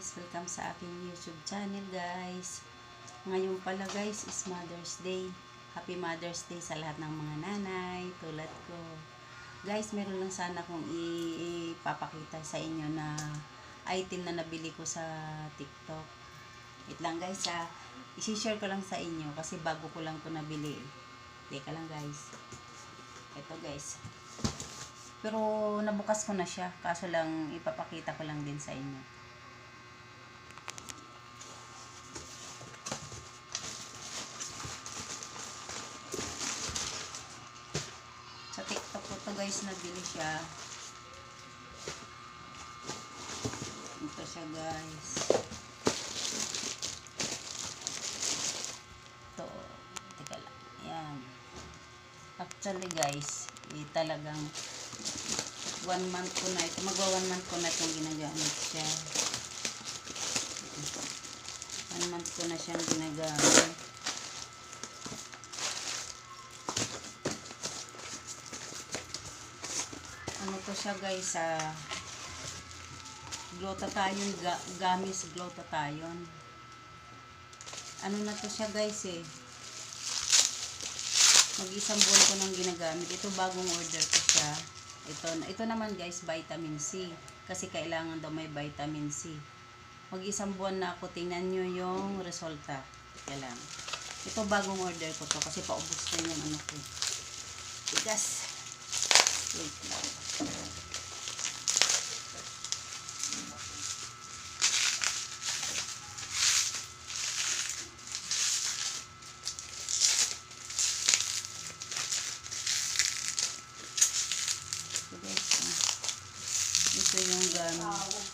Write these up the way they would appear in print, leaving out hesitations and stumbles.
guys! Welcome sa aking YouTube channel guys. Ngayon pala guys is Mother's Day. Happy Mother's Day sa lahat ng mga nanay tulad ko. Guys, meron lang sana kong ipapakita sa inyo na item na nabili ko sa TikTok. Wait lang guys ha. I-share ko lang sa inyo kasi bago ko lang to nabili. Teka lang guys. Ito guys. Pero nabukas ko na siya, kaso lang ipapakita ko lang din sa inyo. Sa TikTok ko to guys, nabili siya. Ito siya guys. Ito, teka lang. Yan. Actually guys, talagang 1 month ko na ito. Magwa 1 month ko na itong ginagamit siya. 1 month ko na siyang ginagamit. Ano to siya guys, glutathione, gamis glutathione. Ano na to siya guys mag-isang buwan ko nang ginagamit. Ito bagong order ko siya. Ito naman guys, vitamin C. Kasi kailangan daw may vitamin C. Mag-isang buwan na ako. Tingnan nyo yung resulta. Kaya lang. Ito bagong order ko to. Kasi paubos na yung ano ko. Tigas. Wait lang. Ito yung gamit.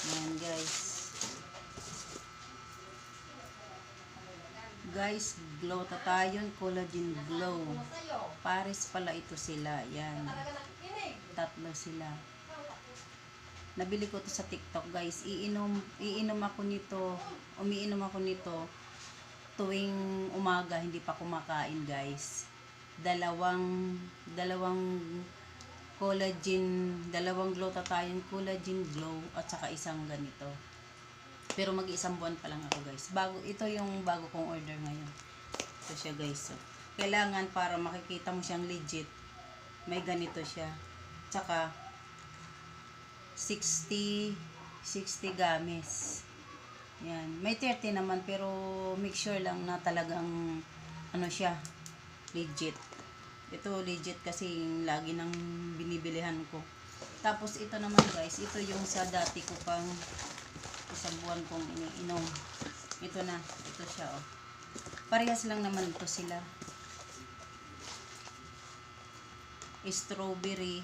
Ayan guys. Guys, glutathione collagen glow. Pares pala ito sila. Ayan. Tatlo sila. Nabili ko to sa TikTok guys. Umiinom ako nito tuwing umaga, hindi pa kumakain guys. Dalawang collagen, dalawang glutathione collagen glow at saka isang ganito. Pero mag-isang buwan pa lang ako guys. Ito yung bago kong order ngayon. Ito siya guys. So, kailangan para makikita mo siyang legit, may ganito siya. Tsaka 60 gamis. Yan. May 30 naman pero make sure lang na talagang ano siya, legit. Ito legit kasi lagi nang binibilihan ko. Tapos ito naman guys, ito yung sa dati ko pang isang buwan kong iniinom. Ito na, ito siya oh. Parehas lang naman ito sila. Strawberry.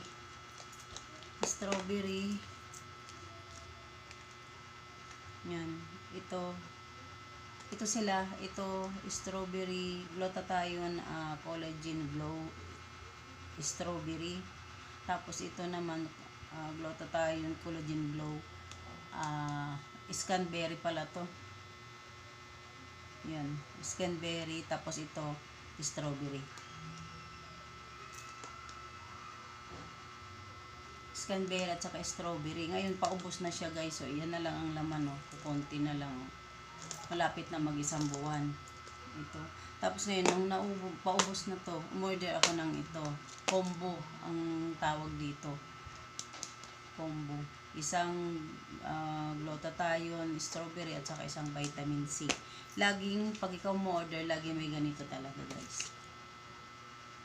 Yan, ito sila, ito strawberry glutathione collagen glow strawberry. Tapos ito naman glutathione collagen glow scanberry pala to. Yan, scanberry. Tapos ito strawberry. Scanberry at saka strawberry. Ngayon paubos na siya guys. So yan na lang ang laman oh. Kukunti na lang oh. Malapit na mag-isang buwan. Ito. Tapos ngayon, nung paubos na to, umorder ako ng ito. Combo ang tawag dito. Combo. Isang glutathione, strawberry at saka isang vitamin C. Laging, pag ikaw mo order, lagi may ganito talaga guys.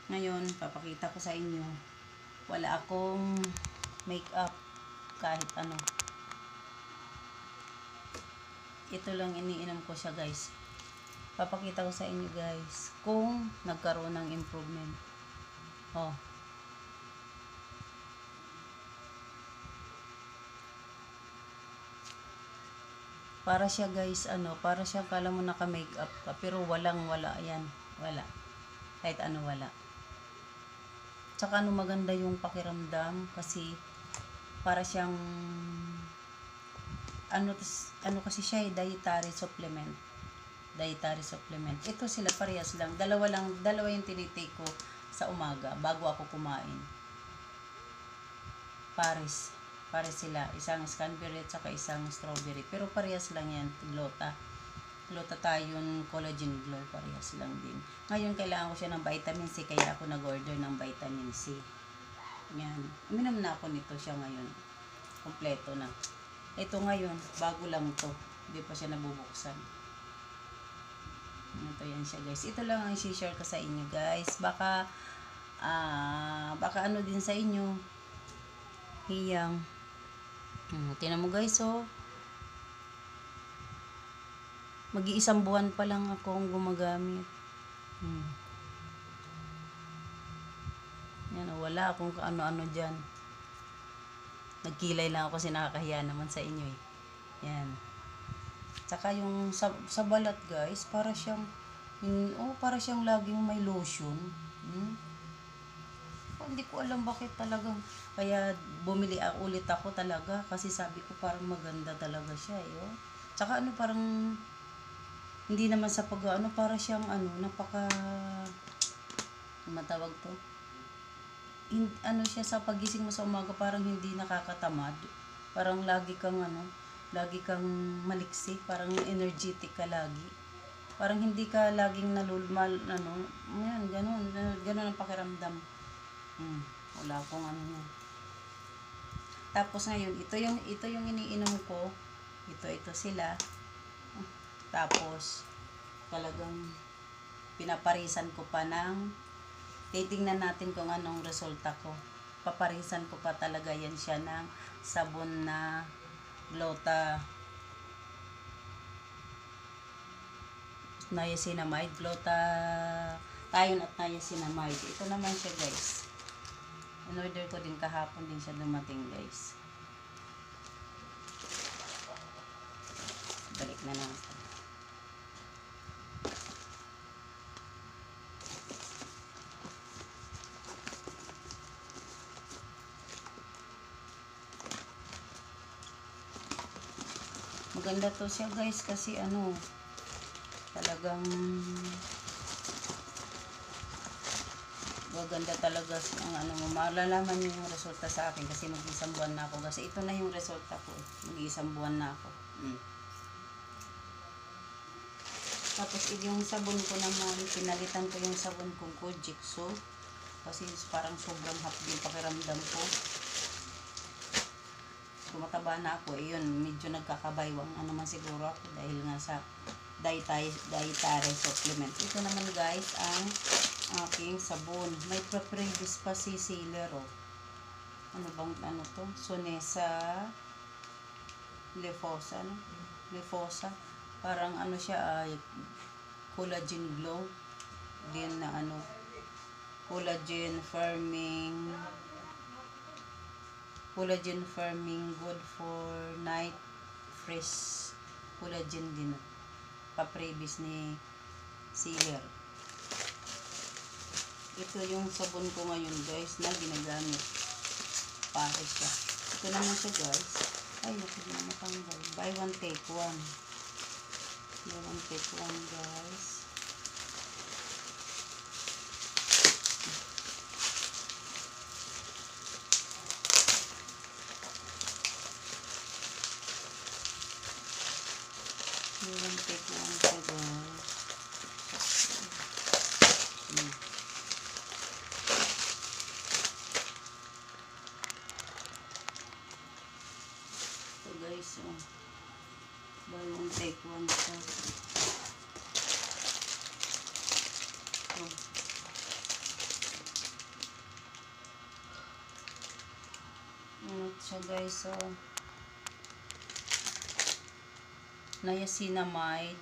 Ngayon, papakita ko sa inyo. Wala akong makeup kahit ano. Ito lang iniinom ko siya guys. Papakita ko sa inyo guys kung nagkaroon ng improvement. Oh. Para siya guys, para siya kala mo naka-makeup ka pero wala yan. Wala. Kahit ano wala. Tsaka maganda yung pakiramdam kasi para siyang ano kasi siya dietary supplement. Ito sila parehas lang. Dalawa yung tinitake ko sa umaga bago ako kumain. pares. Pares sila. Isang cranberry at saka isang strawberry. Pero parehas lang yan. Glutathione collagen glow. Parehas lang din. Ngayon, kailangan ko siya ng vitamin C. Kaya ako nag-order ng vitamin C. Yan. Uminom na ako nito siya ngayon. Kompleto na. Ito ngayon, bago lang to. Hindi pa siya nabubuksan. Ito yan siya guys. Ito lang ang i-share ko sa inyo guys. Baka ano din sa inyo. Hiyang. Tingnan mo guys oh. Mag-iisang buwan pa lang akong gumagamit. Yan oh, wala akong ano-ano dyan. Nagkilay lang ako kasi nakakahiya naman sa inyo eh. Yan. Tsaka yung sa balat guys, para siyang laging may lotion. Hindi ko alam bakit talagang kaya bumili ulit ako talaga kasi sabi ko parang maganda talaga siya eh. Oh. Tsaka parang hindi naman sa para siyang napaka matawag to. Siya sa pagising mo sa umaga parang hindi nakakatamad. Parang lagi kang maliksi, parang energetic ka lagi. Parang hindi ka laging nalulmal ganun ang pakiramdam. Wala akong yan. Tapos ngayon, ito yung iniinom ko. Ito sila. Tapos talagang pinaparisan ko pa titingnan natin kung anong resulta ko. Paparisan ko pa talaga yan siya ng sabon na niacinamide, glutathione at niacinamide. Ito naman siya guys. In-order ko din kahapon din siya dumating guys. Balik na natin. Maganda to siya guys kasi talagang maganda talaga ang malalaman niyo yung resulta sa akin kasi mag-isang buwan na ako kasi ito na yung resulta ko mag-isang buwan na ako. Tapos yung sabon ko naman pinalitan ko yung sabon kong Kojikso kasi parang sobrang hapdi yung pakiramdam ko. Tumataba na ako yun medyo nagkakabaywang naman siguro ako dahil nga sa dietary supplement. Ito naman guys ang aking sabon. May previous pa si Sealer oh. Sonesa Lefosa. Parang siya collagen glow din na collagen firming good for night fresh collagen din pa-previous ni Sealer. Ito yung sabon ko ngayon guys na ginagamit. Pares siya. Ito naman siya guys. Ay, naku na matanggal. Buy one take one. Buy one take one guys. Buy one take one siya guys. Guys, buy one take one siya. Siya guys, niacinamide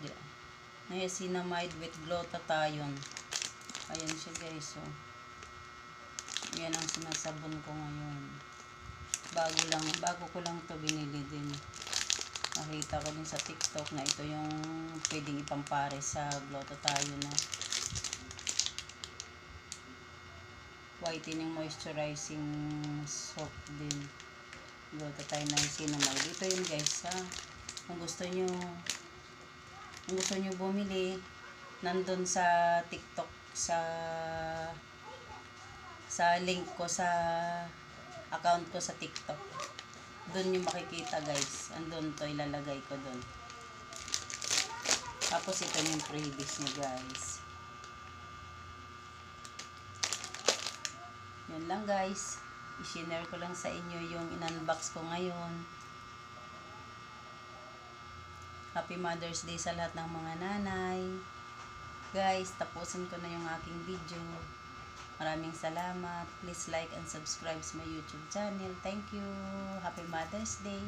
with glutathione. Ayan siya guys, yan ang sinasabon ko ngayon. Bago ko lang to binili din. Nakita ko din sa TikTok na ito yung pwedeng ipampare sa glutathione na whitening moisturizing soap din. Glutathione niacinamide. Ito yun guys kung gusto nyo bumili, nandun sa TikTok sa link ko sa account ko sa TikTok. Doon yung makikita guys. Andun to, ilalagay ko doon. Tapos ito yung freebies nyo guys. Yan lang guys. I-share ko lang sa inyo yung in-unbox ko ngayon. Happy Mother's Day sa lahat ng mga nanay. Guys, tapusin ko na yung aking video. Maraming salamat. Please like and subscribe sa my YouTube channel. Thank you. Happy Mother's Day.